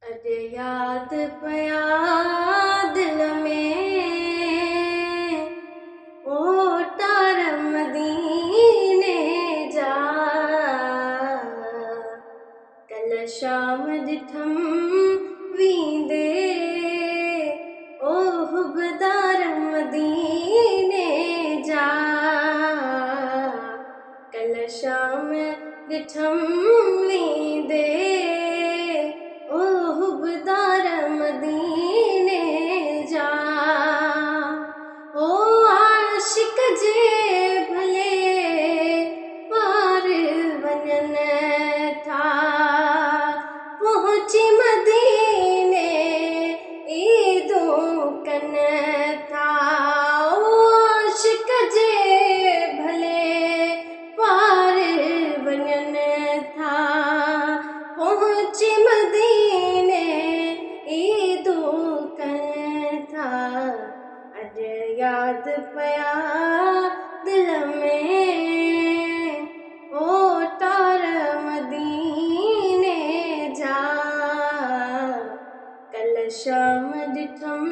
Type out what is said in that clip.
अॼु याद पया दिल में ओ तार मदीने जा। कल शाम ॾिठम वींदे ओ हुबदार मदीने जा। कल शाम ॾिठम वींदे ओ हुबदार मदीने जा। ओ आशिक जे भले पार वञन था, पहुची मदीने ईदूं कन था। ओ आशिक जे भले पार वञन था, पहुची मदीने ईदूं कन था। अॼु याद पया दिल में ओ तार मदीने जा। कल शाम ॾिठम